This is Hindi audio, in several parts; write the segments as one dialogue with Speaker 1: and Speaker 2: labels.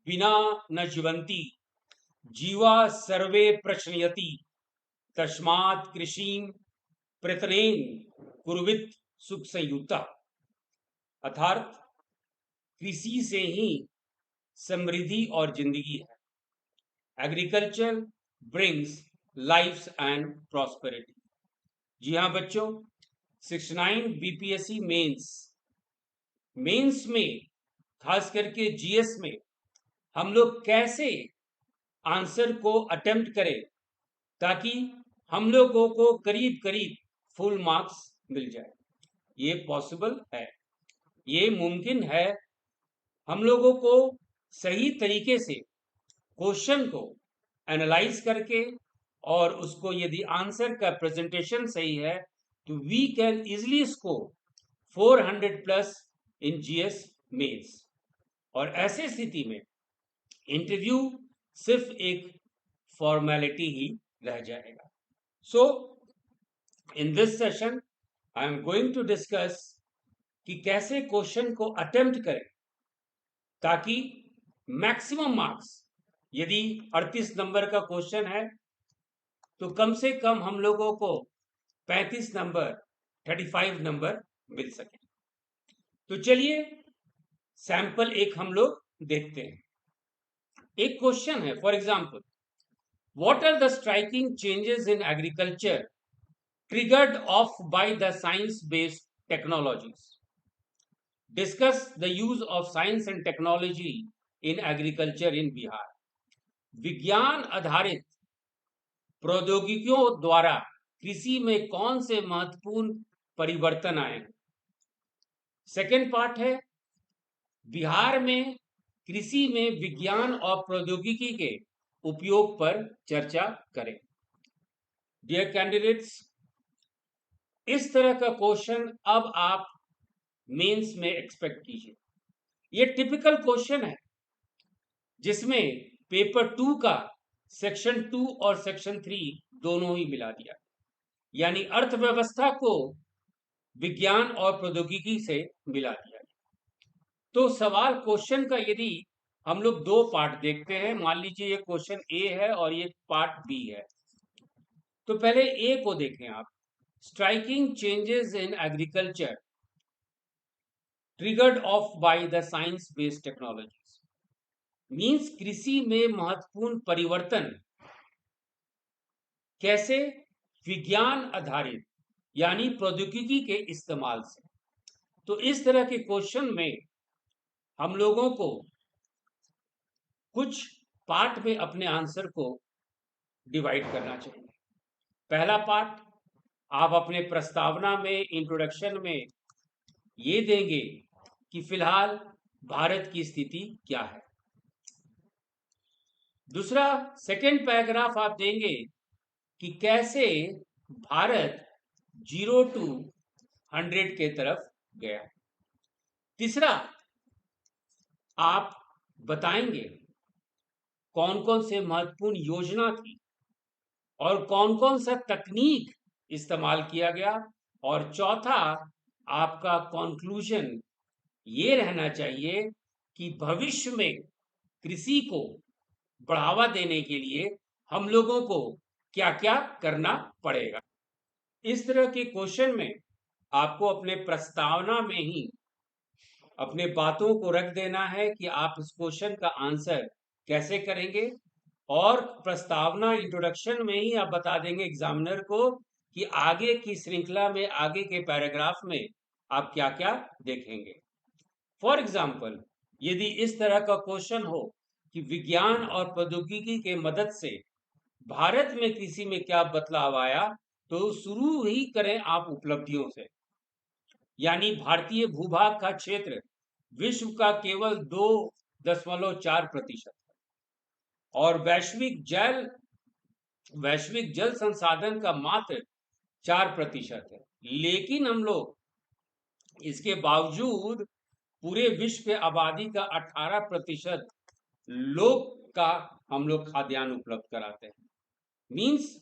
Speaker 1: विना न जीवन्ति जीवा सर्वे प्रश्नयति तस्मात् कृषिं प्रतरेन कुर्वित सुख संयुक्ता। अर्थात कृषि से ही समृद्धि और जिंदगी है। Agriculture brings life and prosperity. जी हाँ बच्चों, 69 बीपीएससी मेंस में खास करके जीएस में हम लोग कैसे आंसर को अटेम्प्ट करें ताकि हम लोगों को करीब करीब फुल मार्क्स मिल जाए। ये पॉसिबल है, ये मुमकिन है। हम लोगों को सही तरीके से क्वेश्चन को एनालाइज करके और उसको यदि आंसर का प्रेजेंटेशन सही है तो we can easily score 400 plus in GS mains. और ऐसे स्थिति में इंटरव्यू सिर्फ एक फॉर्मेलिटी ही रह जाएगा। So in this session I am going to discuss कि कैसे क्वेश्चन को अटेम्प्ट करें ताकि मैक्सिमम मार्क्स, यदि 38 नंबर का क्वेश्चन है तो कम से कम हम लोगों को 35 नंबर 35 नंबर मिल सके। तो चलिए सैंपल एक हम लोग देखते हैं। एक क्वेश्चन है, for example, what are the striking changes in agriculture triggered off by the science-based technologies. Discuss the use of science and technology in agriculture in Bihar. विज्ञान आधारित प्रौद्योगिकियों द्वारा कृषि में कौन से महत्वपूर्ण परिवर्तन आए हैं। सेकेंड पार्ट है बिहार में कृषि में विज्ञान और प्रौद्योगिकी के उपयोग पर चर्चा करें। डियर कैंडिडेट्स, इस तरह का क्वेश्चन अब आप मेंस में एक्सपेक्ट कीजिए। ये टिपिकल क्वेश्चन है जिसमें पेपर 2 का सेक्शन 2 और सेक्शन 3 दोनों ही मिला दिया, यानी अर्थव्यवस्था को विज्ञान और प्रौद्योगिकी से मिला दिया। तो सवाल क्वेश्चन का यदि हम लोग दो पार्ट देखते हैं, मान लीजिए ये क्वेश्चन ए है और ये पार्ट बी है, तो पहले ए को देखें आप। Striking changes in agriculture triggered of by the science based technologies means कृषि में महत्वपूर्ण परिवर्तन कैसे, विज्ञान आधारित यानी प्रौद्योगिकी के इस्तेमाल से। तो इस तरह के क्वेश्चन में हम लोगों को कुछ पार्ट में अपने आंसर को डिवाइड करना चाहिए। पहला पार्ट आप अपने प्रस्तावना में, इंट्रोडक्शन में ये देंगे कि फिलहाल भारत की स्थिति क्या है। दूसरा, सेकेंड पैराग्राफ आप देंगे कि कैसे भारत 0 to 100 के तरफ गया। तीसरा, आप बताएंगे कौन कौन से महत्वपूर्ण योजना थी और कौन कौन सा तकनीक इस्तेमाल किया गया। और चौथा, आपका कंक्लूजन ये रहना चाहिए कि भविष्य में कृषि को बढ़ावा देने के लिए हम लोगों को क्या क्या करना पड़ेगा। इस तरह के क्वेश्चन में आपको अपने प्रस्तावना में ही अपने बातों को रख देना है कि आप इस क्वेश्चन का आंसर कैसे करेंगे, और प्रस्तावना इंट्रोडक्शन में ही आप बता देंगे एग्जामिनर को कि आगे की श्रृंखला में, आगे के पैराग्राफ में आप क्या क्या देखेंगे। फॉर एग्जाम्पल, यदि इस तरह का क्वेश्चन हो कि विज्ञान और प्रौद्योगिकी के मदद से भारत में कृषि में क्या बदलाव आया, तो शुरू ही करें आप उपलब्धियों से। यानी भारतीय भूभाग का क्षेत्र विश्व का केवल 2.4% और वैश्विक जल संसाधन का मात्र 4% है। लेकिन हम लोग इसके बावजूद पूरे विश्व के आबादी का 18% लोग का हम लोग खाद्यान्न उपलब्ध कराते हैं। Means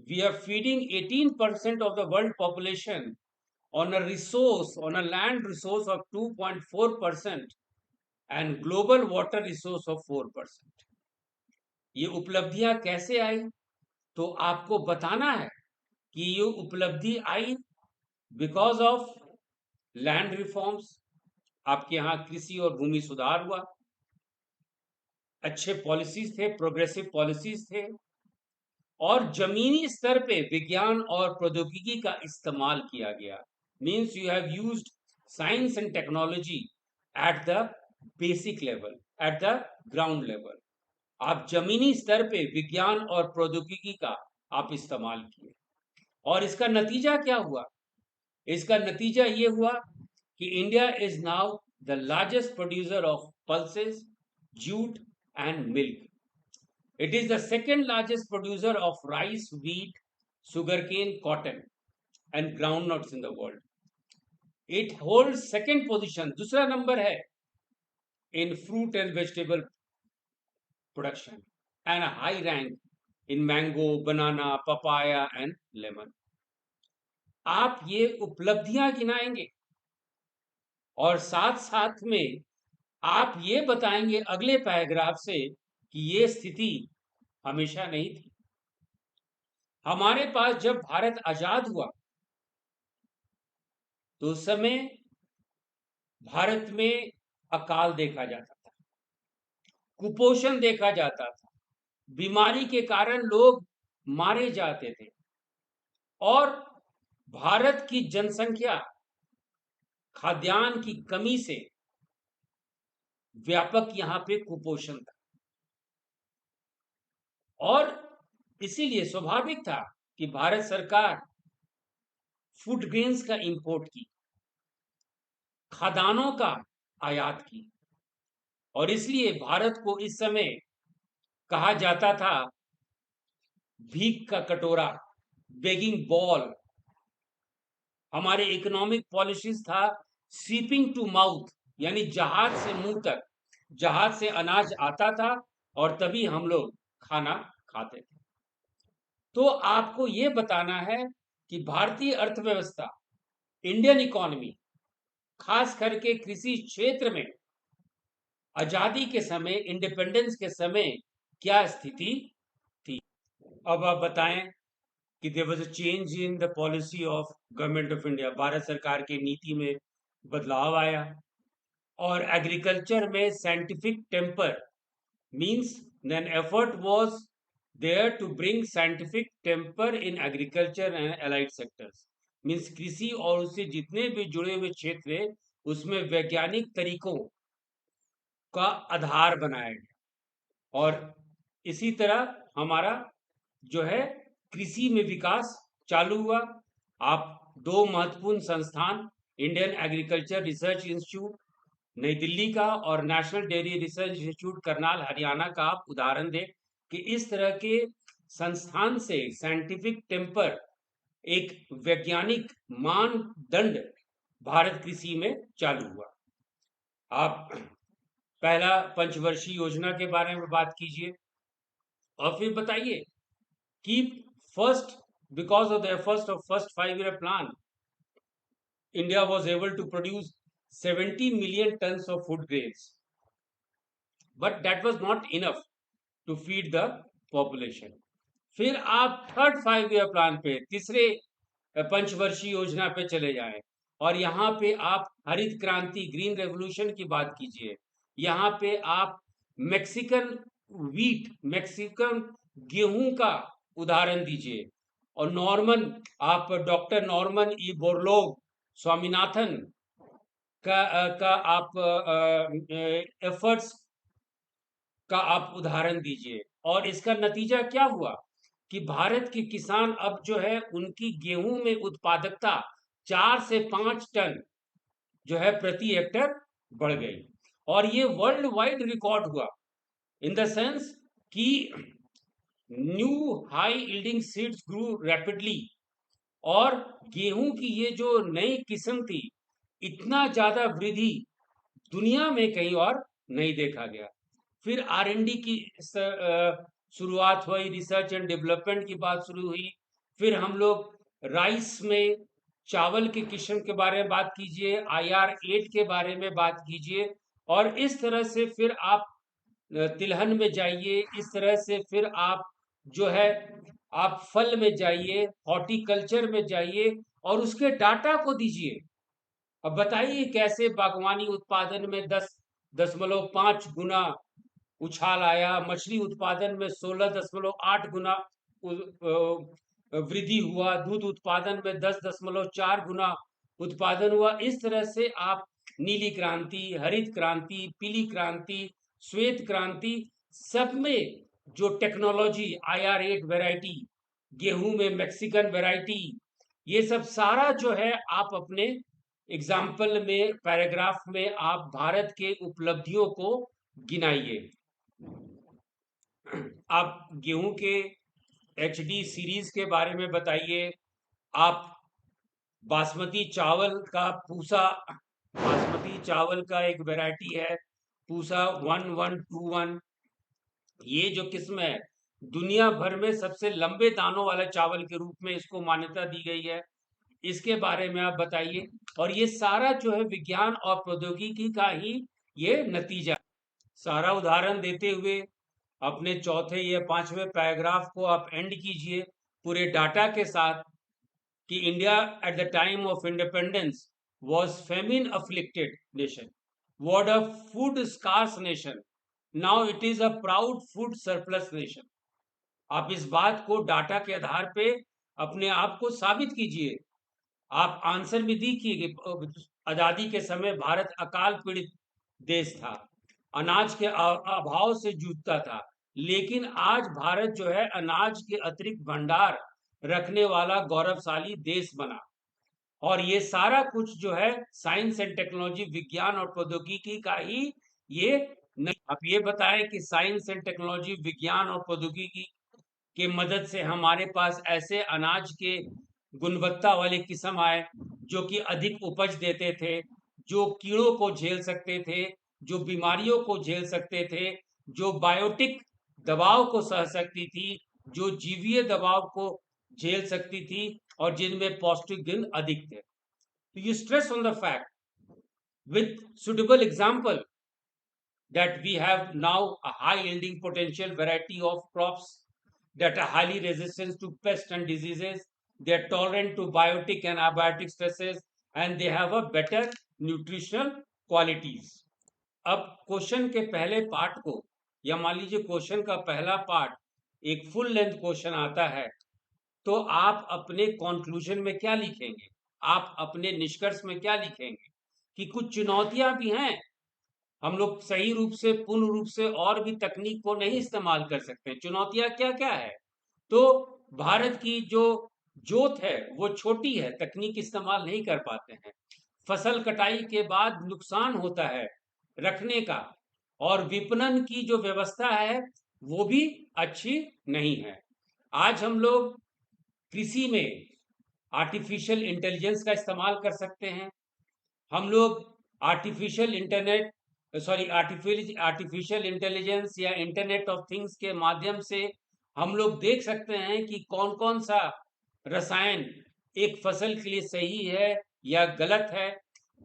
Speaker 1: we are feeding 18% of the world population on a land resource of 2.4%, and global water resource of 4%। ये उपलब्धियां कैसे आई, तो आपको बताना है कि ये उपलब्धि आई बिकॉज ऑफ लैंड रिफॉर्म्स, आपके यहाँ कृषि और भूमि सुधार हुआ, अच्छे पॉलिसीज थे, प्रोग्रेसिव पॉलिसीज थे, और जमीनी स्तर पे विज्ञान और प्रौद्योगिकी का इस्तेमाल किया गया। Means you have used science and technology at the basic level, at the ground level. आप जमीनी स्तर पे विज्ञान और प्रौद्योगिकी का आप इस्तेमाल किए, और इसका नतीजा क्या हुआ? इसका नतीजा ये हुआ कि India is now the largest producer of pulses, jute and milk. It is the second largest producer of rice, wheat, sugarcane, cotton and groundnuts in the world. It holds second position, दूसरा नंबर है in fruit and vegetable production, and a high rank in mango, banana, papaya and lemon. आप ये उपलब्धियां गिनाएंगे और साथ साथ में आप ये बताएंगे अगले पैराग्राफ से कि ये स्थिति हमेशा नहीं थी। हमारे पास जब भारत आजाद हुआ तो उस समय भारत में अकाल देखा जाता था, कुपोषण देखा जाता था, बीमारी के कारण लोग मारे जाते थे, और भारत की जनसंख्या खाद्यान्न की कमी से व्यापक यहां पे कुपोषण था, और इसीलिए स्वाभाविक था कि भारत सरकार फूड ग्रेन्स का इंपोर्ट की, खाद्यान्नों का आयात की, और इसलिए भारत को इस समय कहा जाता था भीख का कटोरा, बेगिंग बॉल। हमारे इकोनॉमिक पॉलिसीज था सीपिंग टू माउथ, यानी जहाज से मुंह तक, जहाज से अनाज आता था और तभी हम लोग खाना खाते थे। तो आपको ये बताना है कि भारतीय अर्थव्यवस्था, इंडियन इकोनॉमी, खास करके कृषि क्षेत्र में आजादी के समय, इंडिपेंडेंस के समय क्या स्थिति थी। अब आप बताएं कि there was a change in the policy of government of India, Bharat सरकार की नीति में बदलाव आया, और एग्रीकल्चर में scientific temper, means an effort was there to bring scientific temper in agriculture and allied sectors. Means कृषि और उससे जितने भी जुड़े हुए क्षेत्र है उसमें वैज्ञानिक तरीकों का आधार बनाया गया, और इसी तरह हमारा जो है कृषि में विकास चालू हुआ। आप दो महत्वपूर्ण संस्थान, इंडियन एग्रीकल्चर रिसर्च इंस्टीट्यूट नई दिल्ली का और national dairy research institute Karnal Haryana का आप उदाहरण दें कि इस तरह के संस्थान से साइंटिफिक टेम्पर, एक वैज्ञानिक मानदंड भारत कृषि में चालू हुआ। आप पहला पंचवर्षीय योजना के बारे में बात कीजिए, और फिर बताइए कि first, because of the efforts of first 5-year plan, India was able to produce 70 million tons of food grains, but that was not enough to feed the population. फिर आप थर्ड 5-year प्लान पे, तीसरे पंचवर्षीय योजना पे चले जाएं, और यहाँ पे आप हरित क्रांति, ग्रीन रेवोल्यूशन की बात कीजिए। यहाँ पे आप मैक्सिकन वीट, मैक्सिकन गेहूं का उदाहरण दीजिए, और नॉर्मन, आप doctor Norman E Borlaug Swaminathan का आप एफर्ट्स का आप उदाहरण दीजिए। और इसका नतीजा क्या हुआ कि भारत के किसान अब जो है उनकी गेहूं में उत्पादकता 4 से 5 टन जो है प्रति हेक्टर बढ़ गई, और ये वर्ल्ड वाइड रिकॉर्ड हुआ, इन द सेंस कि न्यू हाई यील्डिंग सीड्स ग्रू रैपिडली, और गेहूं की ये जो नई किस्म थी, इतना ज्यादा वृद्धि दुनिया में कहीं और नहीं देखा गया। फिर R&D की शुरुआत हुई, रिसर्च एंड डेवलपमेंट की बात शुरू हुई। फिर हम लोग राइस में चावल की किस्म के बारे में बात कीजिए, IR8 के बारे में बात कीजिए, और इस तरह से फिर आप तिलहन में जाइए, इस तरह से फिर आप जो है आप फल में जाइए, हॉर्टिकल्चर में जाइए और उसके डाटा को दीजिए। अब बताइए कैसे बागवानी उत्पादन में 10.5 गुना उछाल आया, मछली उत्पादन में 16.8 गुना वृद्धि हुआ, दूध उत्पादन में 10.4 गुना उत्पादन हुआ। इस तरह से आप नीली क्रांति, हरित क्रांति, पीली क्रांति, श्वेत क्रांति, सब में जो टेक्नोलॉजी IR8 वैरायटी, गेहूं में मैक्सिकन वैरायटी, ये सब सारा जो है आप अपने एग्जाम्पल में, पैराग्राफ में आप भारत के उपलब्धियों को गिनाइए। आप गेहूं के HD सीरीज के बारे में बताइए। आप बासमती चावल का पूसा, बासमती चावल का एक वैरायटी है पूसा 1121, ये जो किस्म है दुनिया भर में सबसे लंबे दानों वाले चावल के रूप में इसको मान्यता दी गई है, इसके बारे में आप बताइए। और ये सारा जो है विज्ञान और प्रौद्योगिकी का ही ये नतीजा। सारा उदाहरण देते हुए अपने चौथे या 5वें पैराग्राफ को आप एंड कीजिए पूरे डाटा के साथ कि India at the time of independence was famine afflicted nation, was a food scarce nation, now it is a proud food surplus nation। आप इस बात को डाटा के आधार पे अपने आप को साबित कीजिए। आप आंसर भी देखिए कि आजादी के समय भारत अकाल पीड़ित देश था, अनाज के अभाव से जूझता था, लेकिन आज भारत जो है अनाज के अतिरिक्त भंडार रखने वाला गौरवशाली देश बना। और ये सारा कुछ जो है साइंस एंड टेक्नोलॉजी, विज्ञान और प्रौद्योगिकी का ही ये नहीं। आप ये बताएं कि साइंस एंड टेक्नोलॉजी, विज्ञान और प्रौद्योगिकी के मदद से हमारे पास ऐसे अनाज के गुणवत्ता वाले किस्म आए जो कि अधिक उपज देते थे, जो कीड़ों को झेल सकते थे, जो बीमारियों को झेल सकते थे, जो बायोटिक दबाव को सह सकती थी, जो जीवीय दबाव को झेल सकती थी और जिनमें पौष्टिक गुण अधिक थे। तो you stress on the fact with suitable example that we have now a high yielding potential variety of crops that are highly resistant to pests and diseases, they are tolerant to biotic and abiotic stresses, and they have a better nutritional qualities। अब क्वेश्चन के पहले पार्ट को, या मान लीजिए क्वेश्चन का पहला पार्ट एक फुल लेंथ क्वेश्चन आता है, तो आप अपने कंक्लूजन में क्या लिखेंगे, आप अपने निष्कर्ष में क्या लिखेंगे कि कुछ चुनौतियां भी हैं, हम लोग सही रूप से, पूर्ण रूप से और भी तकनीक को नहीं इस्तेमाल कर सकते। चुनौतियां क्या क्या है? तो भारत की जो जोत है वो छोटी है, तकनीक इस्तेमाल नहीं कर पाते हैं। फसल कटाई के बाद नुकसान होता है रखने का, और विपणन की जो व्यवस्था है वो भी अच्छी नहीं है। आज हम लोग कृषि में आर्टिफिशियल इंटेलिजेंस का इस्तेमाल कर सकते हैं। हम लोग आर्टिफिशियल आर्टिफिशियल इंटेलिजेंस या इंटरनेट ऑफ थिंग्स के माध्यम से हम लोग देख सकते हैं कि कौन कौन सा रसायन एक फसल के लिए सही है या गलत है,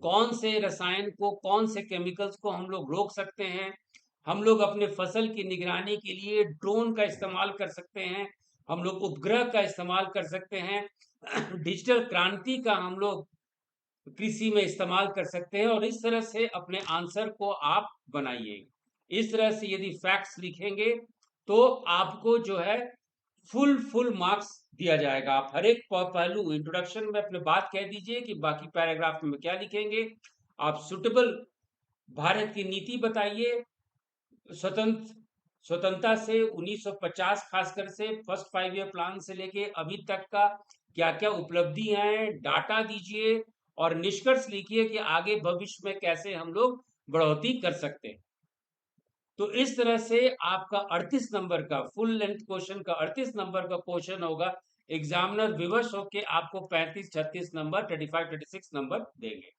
Speaker 1: कौन से रसायन को, कौन से केमिकल्स को हम लोग रोक सकते हैं। हम लोग अपने फसल की निगरानी के लिए ड्रोन का इस्तेमाल कर सकते हैं, हम लोग उपग्रह का इस्तेमाल कर सकते हैं, डिजिटल क्रांति का हम लोग कृषि में इस्तेमाल कर सकते हैं। और इस तरह से अपने आंसर को आप बनाइए। इस तरह से यदि फैक्ट्स लिखेंगे तो आपको जो है फुल मार्क्स दिया जाएगा। आप हर एक पहलू इंट्रोडक्शन में अपने बात कह दीजिए कि बाकी पैराग्राफ में क्या लिखेंगे। आप सुटेबल भारत की नीति बताइए, स्वतंत्रता से 1950 खासकर से फर्स्ट 5 ईयर प्लान से लेके अभी तक का क्या क्या उपलब्धि हैं, डाटा दीजिए और निष्कर्ष लिखिए कि आगे भविष्य में कैसे हम लोग बढ़ोतरी कर सकते हैं। तो इस तरह से आपका 38 नंबर का फुल लेंथ क्वेश्चन का 38 नंबर का क्वेश्चन होगा। एग्जामिनर विवश होके आपको 35, 36 नंबर, 35, 36 नंबर देंगे।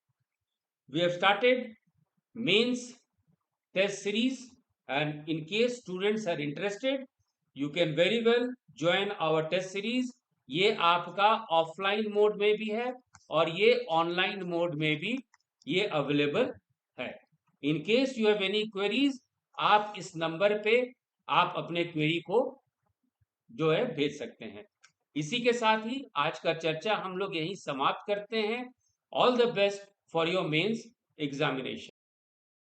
Speaker 1: We have started mains test series, and in case students are interested you can very well join our test series। ये आपका ऑफलाइन मोड में भी है और ये ऑनलाइन मोड में भी ये अवेलेबल है। In case you have any queries, आप इस नंबर पे आप अपने क्वेरी को जो है भेज सकते हैं। इसी के साथ ही आज का चर्चा हम लोग यहीं समाप्त करते हैं। All the best for your mains examination.